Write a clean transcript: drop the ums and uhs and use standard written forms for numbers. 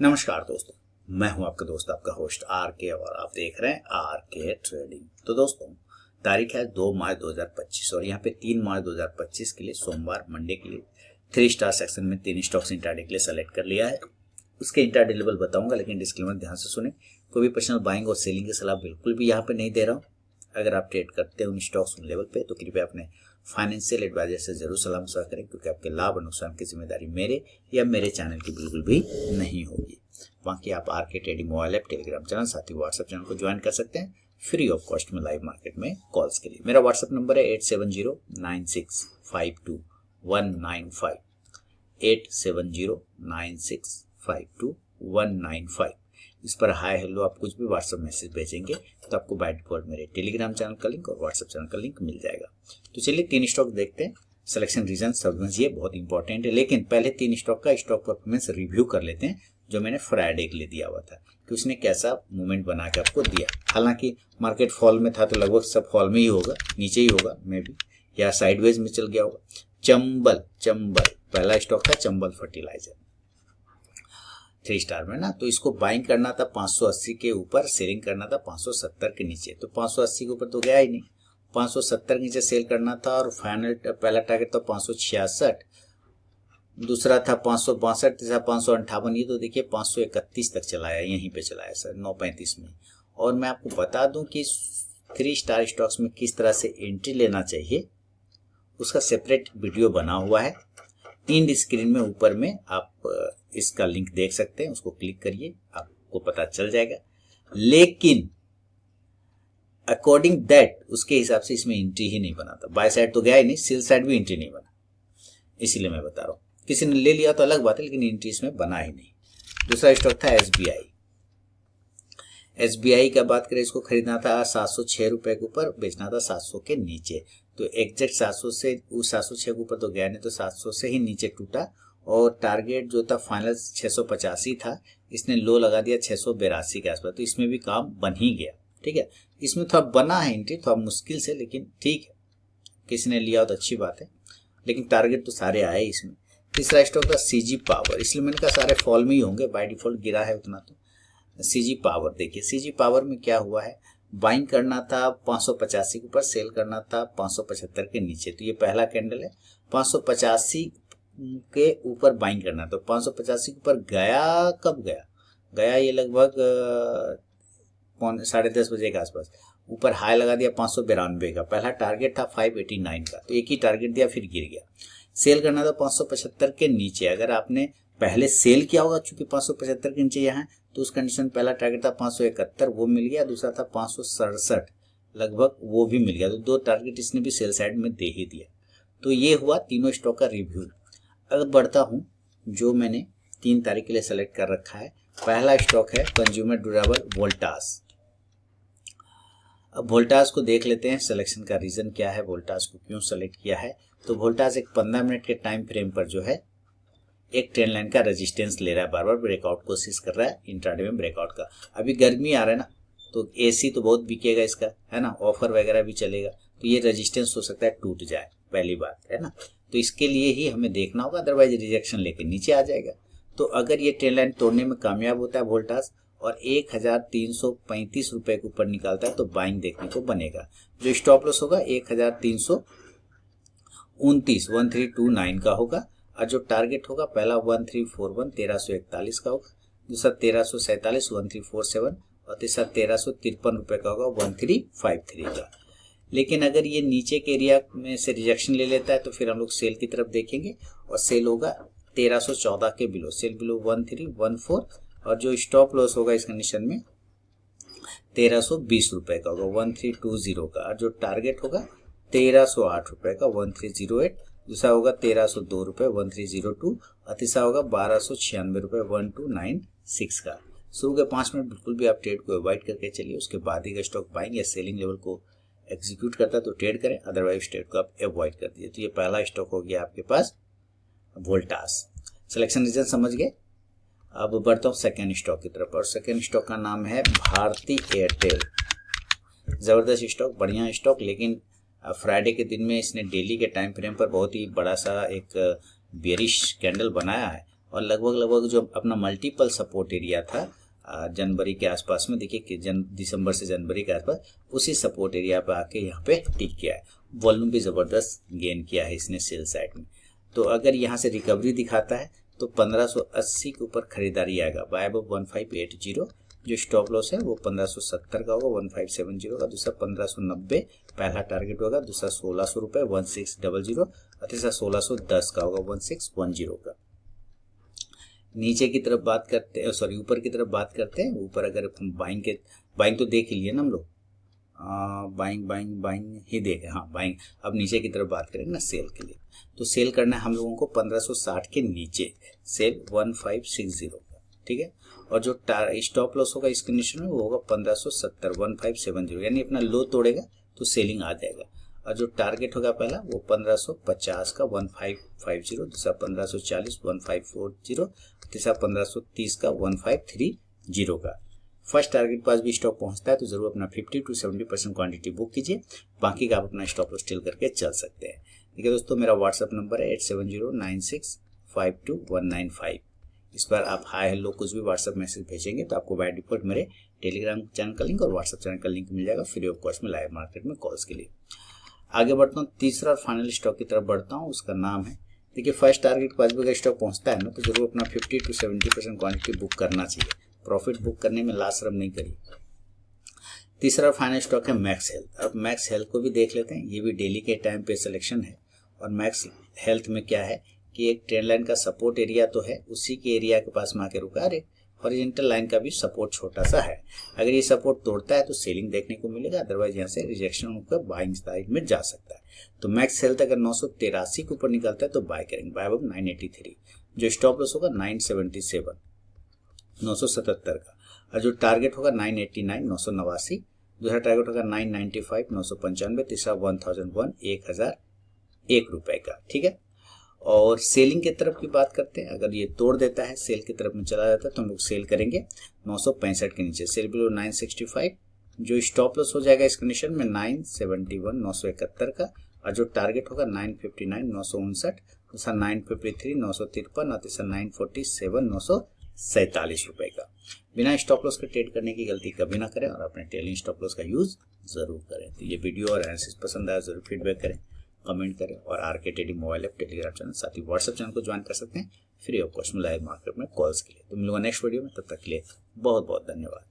नमस्कार दोस्तों, मैं हूं आपका दोस्त, आपका होस्ट आर के, और आप देख रहे हैं आर के ट्रेडिंग। तो दोस्तों, तारीख है 2 मार्च 2025 और यहाँ पे 3 मार्च 2025 के लिए सोमवार मंडे के लिए 3 स्टार सेक्शन में 3 स्टॉक्स इंट्राडे के लिए सेलेक्ट कर लिया है। उसके इंट्राडे लेवल बताऊंगा, लेकिन डिस्क्लेमर ध्यान से सुने। कोई भी पर्सनल बाइंग और सेलिंग की सलाह बिल्कुल भी यहाँ पे नहीं दे रहा हूँ। अगर आप ट्रेड करते हैं उन स्टॉक्स उन लेवल पे, तो कृपया अपने फाइनेंशियल एडवाइजर से जरूर सलाह मशवरा करें, क्योंकि आपके लाभ और नुकसान की जिम्मेदारी मेरे या मेरे चैनल की बिल्कुल भी नहीं होगी। बाकी आप आर के trading mobile app, Telegram channel, साथ ही व्हाट्सएप चैनल को ज्वाइन कर सकते हैं फ्री ऑफ कॉस्ट में लाइव मार्केट में कॉल्स के लिए। मेरा व्हाट्सएप नंबर है 8709652195, 8709652195। इस पर हाय हेलो आप कुछ भी व्हाट्सएप मैसेज भेजेंगे तो आपको बाय डिफॉल्ट मेरे टेलीग्राम चैनल का लिंक और व्हाट्सएप चैनल का लिंक मिल जाएगा। तो चलिए 3 स्टॉक देखते हैं। सिलेक्शन रीजन समझिए, बहुत इंपॉर्टेंट है, लेकिन पहले 3 स्टॉक का स्टॉक परफॉर्मेंस रिव्यू कर लेते हैं, जो मैंने फ्राइडे के लिए दिया हुआ था कि उसने कैसा मूवमेंट बना के आपको दिया। हालांकि मार्केट फॉल में था तो लगभग सब फॉल में ही होगा, नीचे ही होगा मे बी, या साइडवेज में चल गया होगा। चंबल पहला स्टॉक था, चंबल फर्टिलाइजर 3 स्टार में ना। तो इसको बाइंग करना था 580 के ऊपर, सेलिंग करना था 570 के नीचे। तो 580 के ऊपर तो गया ही नहीं, 570 के नीचे सेल करना था, और फाइनल पहला टारगेट था 566, दूसरा था 562, तीसरा 558। ये तो देखिए 531 तक चलाया, यहीं पे चलाया सर 9:35 में। और मैं आपको बता दूं कि 3 स्टार स्टॉक्स में किस तरह से एंट्री लेना चाहिए, उसका सेपरेट वीडियो बना हुआ है। 3 स्क्रीन में ऊपर में आप इसका लिंक देख सकते हैं, उसको क्लिक करिए, आपको पता चल जाएगा। लेकिन अकॉर्डिंग दैट, उसके हिसाब से इसमें एंट्री ही नहीं बना था। बाय साइड तो गया ही नहीं, सेल साइड भी एंट्री नहीं बना, इसीलिए मैं बता रहा हूँ। किसी ने ले लिया तो अलग बात है, लेकिन एंट्री इसमें बना ही नहीं। दूसरा स्टॉक था एसबीआई का बात करें, इसको खरीदना था 706 रुपए के ऊपर, बेचना था 700 के नीचे। तो एग्जैक्ट 700 से, उस 706 के ऊपर तो गया नहीं, तो 700 से ही नीचे टूटा, और टारगेट जो था फाइनल 685 था, इसने लो लगा दिया 682 के आसपास। तो इसमें भी काम बन ही गया, ठीक है। इसमें थोड़ा बना है एंट्री, थोड़ा मुश्किल से, लेकिन ठीक है, किसी ने लिया तो अच्छी बात है, लेकिन टारगेट तो सारे आए इसमें। तीसरा स्टॉक था सीजी पावर, इसलिए मैंने कहा सारे फॉल में ही होंगे, बाय डिफॉल्ट गिरा है उतना। तो सीजी पावर देखिए, सीजी पावर में क्या हुआ है, बाइंग करना था 585 के ऊपर, सेल करना था 575 के नीचे। तो ये पहला कैंडल है, 585 के ऊपर बाइंग करना, तो 585 के ऊपर गया, कब गया ये लगभग 10:30 बजे के आसपास। ऊपर हाई लगा दिया 592 का, पहला टारगेट था 589 का, तो एक ही टारगेट दिया, फिर गिर गया। सेल करना था 575 के नीचे। अगर आपने पहले सेल किया होगा, चूंकि 575 के नीचे यहाँ, तो उस कंडीशन पहला टारगेट था 571, वो मिल गया। दूसरा था 567 लगभग, वो भी मिल गया। तो 2 टारगेट इसने भी सेल साइड में दे ही दिया। तो ये हुआ तीनों स्टॉक का रिव्यू। अगर बढ़ता हूँ, जो मैंने 3 तारीख के लिए सेलेक्ट कर रखा है, पहला स्टॉक है कंज्यूमर ड्यूरेबल वोल्टास। अब वोल्टास को देख लेते हैं, सिलेक्शन का रीजन क्या है, वोल्टास को क्यों सेलेक्ट किया है। तो वोल्टास एक 15 मिनट के टाइम फ्रेम पर जो है एक ट्रेंड लाइन का रेजिस्टेंस ले रहा है, बार बार ब्रेकआउट कोशिश कर रहा है, इंट्राडे में ब्रेकआउट का। अभी गर्मी आ रहा है ना, तो एसी तो बहुत बिकेगा इसका, है ना, ऑफर वगैरह भी चलेगा, तो ये रेजिस्टेंस हो सकता है टूट जाए, पहली बात है ना। तो इसके लिए ही हमें देखना होगा, अदरवाइज रिजेक्शन लेके नीचे आ जाएगा। तो अगर ये ट्रेंड लाइन तोड़ने में कामयाब होता है वोल्टास और 1335 रुपए के ऊपर निकालता है, तो बाइंग देखने को बनेगा। जो स्टॉप लॉस होगा 1329 का होगा, और जो टारगेट होगा पहला 1341 1341 का होगा, दूसरा 1347 1347, और तीसरा 1353 रुपए का होगा 1353 का। लेकिन अगर ये नीचे के एरिया में से रिजेक्शन ले लेता है, तो फिर हम लोग सेल की तरफ देखेंगे, और सेल होगा 1314 के बिलो, सेल बिलो 1314, और जो स्टॉप लॉस होगा इस कंडीशन में 1320 रुपए का होगा 1320 का, और जो टारगेट होगा 1308 रुपए का 1308, दूसरा होगा 1302 रुपए 1302, और तीसरा होगा 1296 रुपए 1296 का। शुरू के 5 मिनट बिल्कुल भी आप ट्रेड को अवॉइड करके चलिए, उसके बाद ही स्टॉक बाइंग या सेलिंग लेवल को एग्जीक्यूट करता है तो ट्रेड करें, अदरवाइज ट्रेड को आप अवॉइड कर दीजिए। तो ये पहला स्टॉक हो गया आपके पास वोल्टास। सिलेक्शन रीजन समझ गए। अब बढ़ता हूँ सेकेंड स्टॉक की तरफ, और सेकेंड स्टॉक का नाम है भारती एयरटेल। जबरदस्त स्टॉक, बढ़िया स्टॉक, लेकिन फ्राइडे के दिन में इसने डेली के टाइम फ्रेम पर बहुत ही बड़ा सा एक बेरिश कैंडल बनाया है, और लगभग लगभग जो अपना मल्टीपल सपोर्ट एरिया था जनवरी के आसपास में, देखिए कि दिसंबर से जनवरी के आसपास उसी सपोर्ट एरिया पे आके यहाँ पे टिक किया है। वॉल्यूम भी ज़बरदस्त गेन किया है इसने सेल साइड में। तो अगर यहाँ से रिकवरी दिखाता है तो 1580 के ऊपर खरीदारी आएगा बाय अब 1580। जो स्टॉप लॉस है वो 1570 का होगा 1570 का, दूसरा 1590 पहला टारगेट होगा, दूसरा 1600 रुपये 1600 और तीसरा 1610 का होगा 1610 का। नीचे की तरफ बात करते हैं, सॉरी ऊपर की तरफ बात करते हैं। ऊपर अगर हम बाइंग तो देख ही लिए ना हम लोग, बाइंग ही देखे, हाँ बाइंग। अब नीचे की तरफ बात करेंगे ना सेल के लिए, तो सेल करना है हम लोगों को 1560 के नीचे, सेल 1560 का, ठीक है। और जो स्टॉप लॉस होगा इस कंडीशन में वो होगा 1570 1570, यानी अपना लो तोड़ेगा तो सेलिंग आ जाएगा। और जो टारगेट होगा पहला वो 1550 का 1550, दूसरा 1540 1540, तीसरा 1530 का 1530 का। फर्स्ट टारगेट पास भी स्टॉक पहुंचता है तो जरूर अपना 50 to 70% क्वांटिटी बुक कीजिए, बाकी का आप अपना स्टॉप लॉस टिल करके चल सकते हैं। ठीक है दोस्तों, मेरा व्हाट्सएप नंबर है 8709652195। इस पर आप हाय हेलो कुछ भी व्हाट्सएप मैसेज भेजेंगे तो आपको बाय डिफॉल्ट मेरे टेलीग्राम चैनल का लिंक और व्हाट्सएप चैनल का लिंक मिल जाएगा फ्री ऑफ कॉस्ट में लाइव मार्केट में कॉल्स के लिए। आगे बढ़ता हूँ, तीसरा और फाइनल स्टॉक की तरफ बढ़ता हूँ, उसका नाम है, देखिए फर्स्ट टारगेट पास भी अगर स्टॉक पहुँचता है ना तो जरूर अपना 50 to 70% क्वांटिटी बुक करना चाहिए, प्रॉफिट बुक करने में लास्ट शर्म नहीं करिए। तीसरा फाइनल स्टॉक है मैक्स हेल्थ। अब मैक्स हेल्थ को भी देख लेते हैं, ये भी डेली के टाइम पे सिलेक्शन है। और मैक्स हेल्थ में क्या है कि एक ट्रेंड लाइन का सपोर्ट एरिया तो है, उसी के एरिया के पास में आके रुका है। हॉरिजॉन्टल लाइन का भी सपोर्ट छोटा सा है, अगर ये सपोर्ट तोड़ता है तो सेलिंग देखने को मिलेगा, अदरवाइज यहाँ से रिजेक्शन होकर बाइंग साइड में जा सकता है। तो मैक्स हेल्थ अगर 983 के ऊपर निकलता है तो बाय करेंगे, बाय अब 983। जो स्टॉप लॉस होगा 977 977 का, और जो टारगेट होगा 989 989, दूसरा टारगेट होगा 995 995, तीसरा 1001 1001 रुपए का, ठीक है। और सेलिंग की तरफ की बात करते हैं, अगर ये तोड़ देता है सेल की तरफ में चला जाता है तो हम लोग सेल करेंगे 965 के नीचे, सेल बिलो 965। जो स्टॉप लॉस हो जाएगा इस कंडीशन में 971 971 का, और जो टारगेट होगा 959 959, दूसरा 953 953 और तीसरा 947 947 रुपए का। बिना स्टॉप लॉस के ट्रेड करने की गलती कभी ना करें और अपने ट्रेलिंग स्टॉप लॉस का यूज जरूर करें। तो ये वीडियो और एनालिसिस पसंद आया जरूर फीडबैक करें, कमेंट करें, और RK trading mobile app Telegram channel साथ ही व्हाट्सएप चैनल को ज्वाइन कर सकते हैं फ्री ऑफ कॉस्ट में लाइव मार्केट में कॉल्स के लिए। तो मिलूंगा नेक्स्ट वीडियो में, तब तक के लिए बहुत बहुत धन्यवाद।